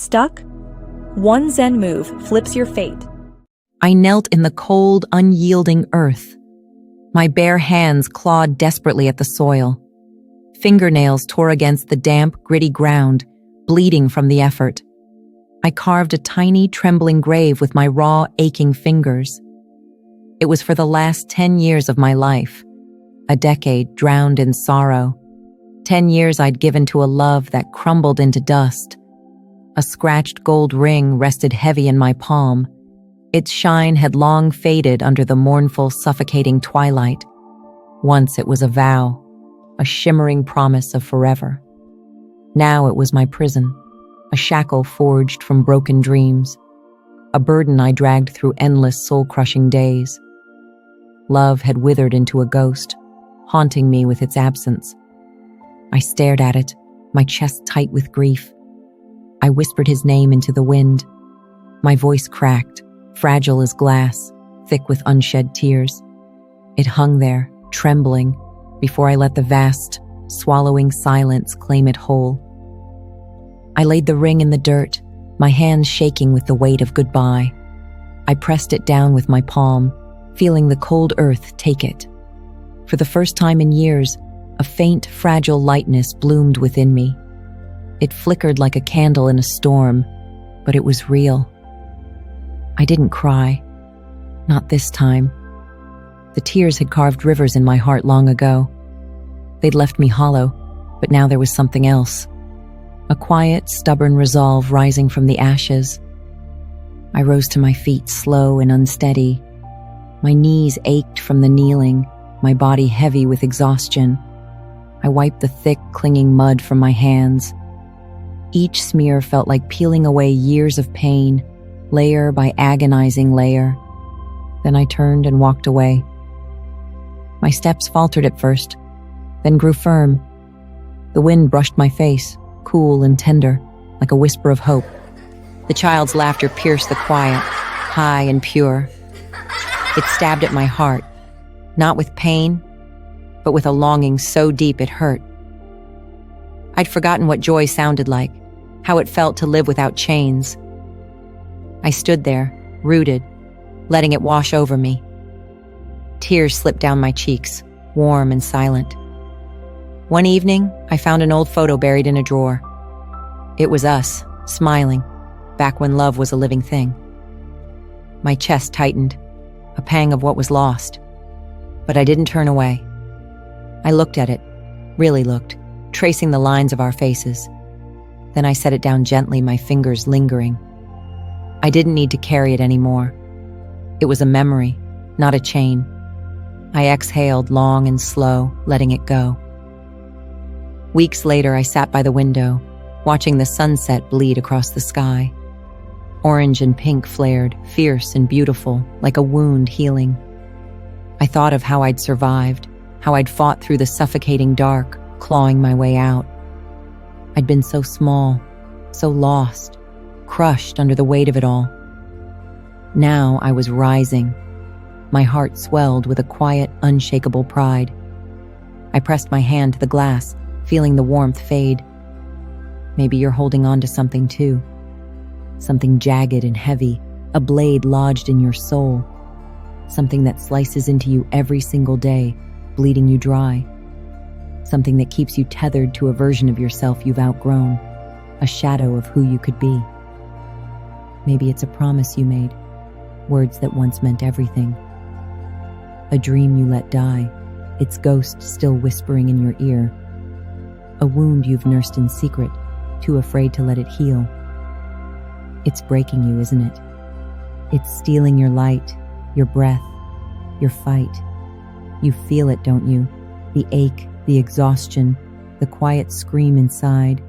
Stuck? One Zen move flips your fate. I knelt in the cold, unyielding earth. My bare hands clawed desperately at the soil. Fingernails tore against the damp, gritty ground, bleeding from the effort. I carved a tiny, trembling grave with my raw, aching fingers. It was for the last 10 years of my life, a decade drowned in sorrow. 10 years I'd given to a love that crumbled into dust. A scratched gold ring rested heavy in my palm. Its shine had long faded under the mournful, suffocating twilight. Once it was a vow, a shimmering promise of forever. Now it was my prison, a shackle forged from broken dreams, a burden I dragged through endless, soul-crushing days. Love had withered into a ghost, haunting me with its absence. I stared at it, my chest tight with grief. I whispered his name into the wind. My voice cracked, fragile as glass, thick with unshed tears. It hung there, trembling, before I let the vast, swallowing silence claim it whole. I laid the ring in the dirt, my hands shaking with the weight of goodbye. I pressed it down with my palm, feeling the cold earth take it. For the first time in years, a faint, fragile lightness bloomed within me. It flickered like a candle in a storm, but it was real. I didn't cry. Not this time. The tears had carved rivers in my heart long ago. They'd left me hollow, but now there was something else. A quiet, stubborn resolve rising from the ashes. I rose to my feet, slow and unsteady. My knees ached from the kneeling, my body heavy with exhaustion. I wiped the thick, clinging mud from my hands. Each smear felt like peeling away years of pain, layer by agonizing layer. Then I turned and walked away. My steps faltered at first, then grew firm. The wind brushed my face, cool and tender, like a whisper of hope. The child's laughter pierced the quiet, high and pure. It stabbed at my heart, not with pain, but with a longing so deep it hurt. I'd forgotten what joy sounded like, how it felt to live without chains. I stood there, rooted, letting it wash over me. Tears slipped down my cheeks, warm and silent. One evening, I found an old photo buried in a drawer. It was us, smiling, back when love was a living thing. My chest tightened, a pang of what was lost. But I didn't turn away. I looked at it, really looked, tracing the lines of our faces. Then I set it down gently, my fingers lingering. I didn't need to carry it anymore. It was a memory, not a chain. I exhaled long and slow, letting it go. Weeks later, I sat by the window, watching the sunset bleed across the sky. Orange and pink flared, fierce and beautiful, like a wound healing. I thought of how I'd survived, how I'd fought through the suffocating dark, clawing my way out. I'd been so small, so lost, crushed under the weight of it all. Now I was rising. My heart swelled with a quiet, unshakable pride. I pressed my hand to the glass, feeling the warmth fade. Maybe you're holding on to something too. Something jagged and heavy, a blade lodged in your soul. Something that slices into you every single day, bleeding you dry. Something that keeps you tethered to a version of yourself you've outgrown, a shadow of who you could be. Maybe it's a promise you made, words that once meant everything. A dream you let die, its ghost still whispering in your ear. A wound you've nursed in secret, too afraid to let it heal. It's breaking you, isn't it? It's stealing your light, your breath, your fight. You feel it, don't you? The ache, the exhaustion, the quiet scream inside.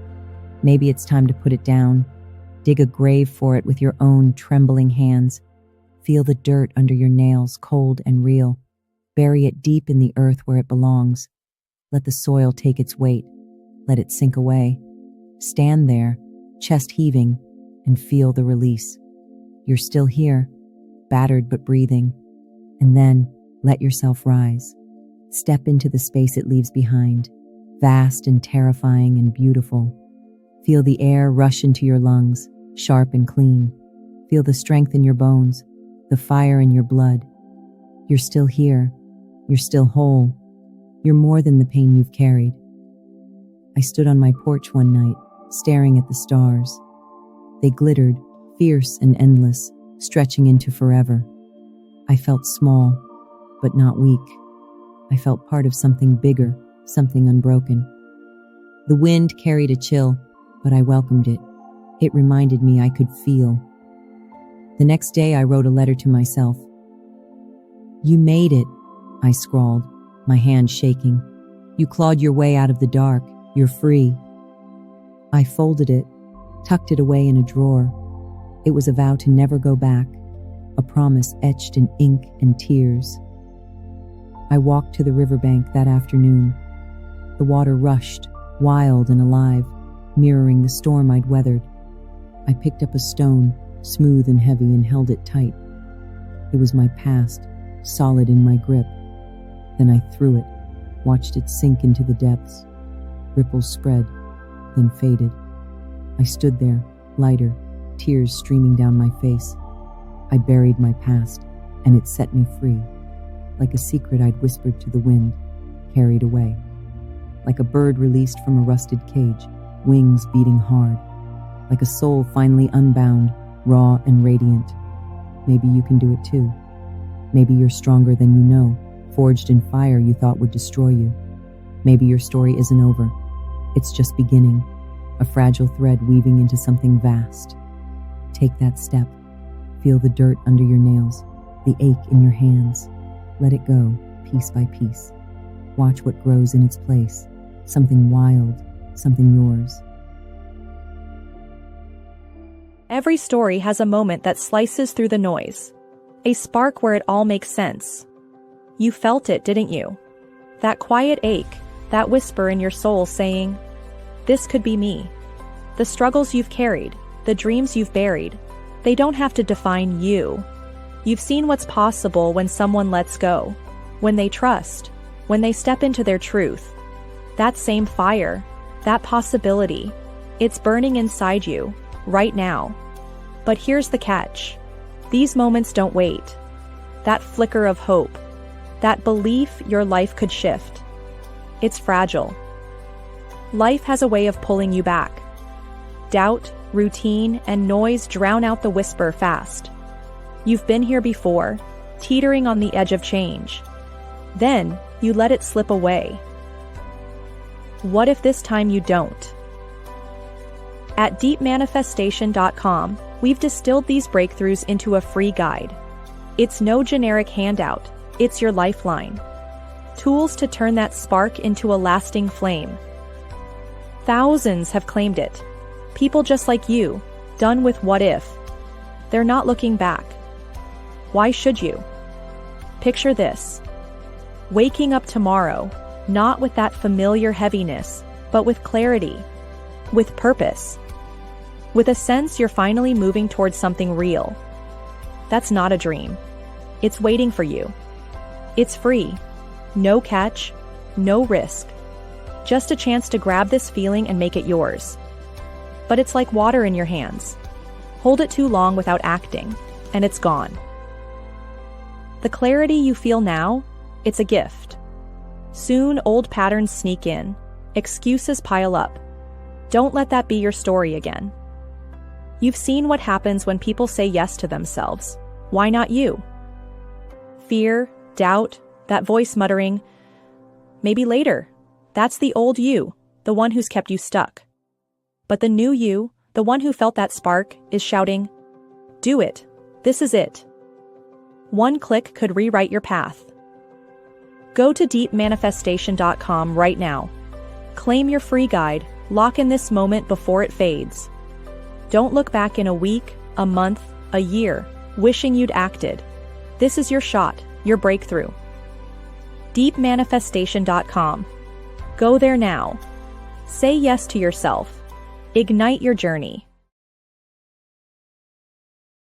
Maybe it's time to put it down. Dig a grave for it with your own trembling hands. Feel the dirt under your nails, cold and real. Bury it deep in the earth where it belongs. Let the soil take its weight. Let it sink away. Stand there, chest heaving, and feel the release. You're still here, battered but breathing. And then, let yourself rise. Step into the space it leaves behind, vast and terrifying and beautiful. Feel the air rush into your lungs, sharp and clean. Feel the strength in your bones, the fire in your blood. You're still here. You're still whole. You're more than the pain you've carried. I stood on my porch one night, staring at the stars. They glittered, fierce and endless, stretching into forever. I felt small, but not weak. I felt part of something bigger, something unbroken. The wind carried a chill, but I welcomed it. It reminded me I could feel. The next day I wrote a letter to myself. "You made it," I scrawled, my hand shaking. "You clawed your way out of the dark. You're free." I folded it, tucked it away in a drawer. It was a vow to never go back, a promise etched in ink and tears. I walked to the riverbank that afternoon. The water rushed, wild and alive, mirroring the storm I'd weathered. I picked up a stone, smooth and heavy, and held it tight. It was my past, solid in my grip. Then I threw it, watched it sink into the depths. Ripples spread, then faded. I stood there, lighter, tears streaming down my face. I buried my past, and it set me free. Like a secret I'd whispered to the wind, carried away. Like a bird released from a rusted cage, wings beating hard. Like a soul finally unbound, raw and radiant. Maybe you can do it too. Maybe you're stronger than you know, forged in fire you thought would destroy you. Maybe your story isn't over. It's just beginning, a fragile thread weaving into something vast. Take that step. Feel the dirt under your nails, the ache in your hands. Let it go, piece by piece. Watch what grows in its place. Something wild, something yours. Every story has a moment that slices through the noise. A spark where it all makes sense. You felt it, didn't you? That quiet ache, that whisper in your soul saying, "This could be me." The struggles you've carried, the dreams you've buried, they don't have to define you. You've seen what's possible when someone lets go, when they trust, when they step into their truth. That same fire, that possibility, it's burning inside you, right now. But here's the catch. These moments don't wait. That flicker of hope, that belief your life could shift, it's fragile. Life has a way of pulling you back. Doubt, routine, and noise drown out the whisper fast. You've been here before, teetering on the edge of change. Then, you let it slip away. What if this time you don't? At deepmanifestation.com, we've distilled these breakthroughs into a free guide. It's no generic handout, it's your lifeline. Tools to turn that spark into a lasting flame. Thousands have claimed it. People just like you, done with what if. They're not looking back. Why should you? Picture this. Waking up tomorrow, not with that familiar heaviness, but with clarity, with purpose, with a sense you're finally moving towards something real. That's not a dream. It's waiting for you. It's free. No catch, no risk. Just a chance to grab this feeling and make it yours. But it's like water in your hands. Hold it too long without acting, and it's gone. The clarity you feel now, it's a gift. Soon old patterns sneak in, excuses pile up. Don't let that be your story again. You've seen what happens when people say yes to themselves. Why not you? Fear, doubt, that voice muttering, "Maybe later." That's the old you, the one who's kept you stuck. But the new you, the one who felt that spark, is shouting, "Do it. This is it." One click could rewrite your path. Go to deepmanifestation.com right now. Claim your free guide, lock in this moment before it fades. Don't look back in a week, a month, a year, wishing you'd acted. This is your shot, your breakthrough. Deepmanifestation.com. Go there now. Say yes to yourself. Ignite your journey.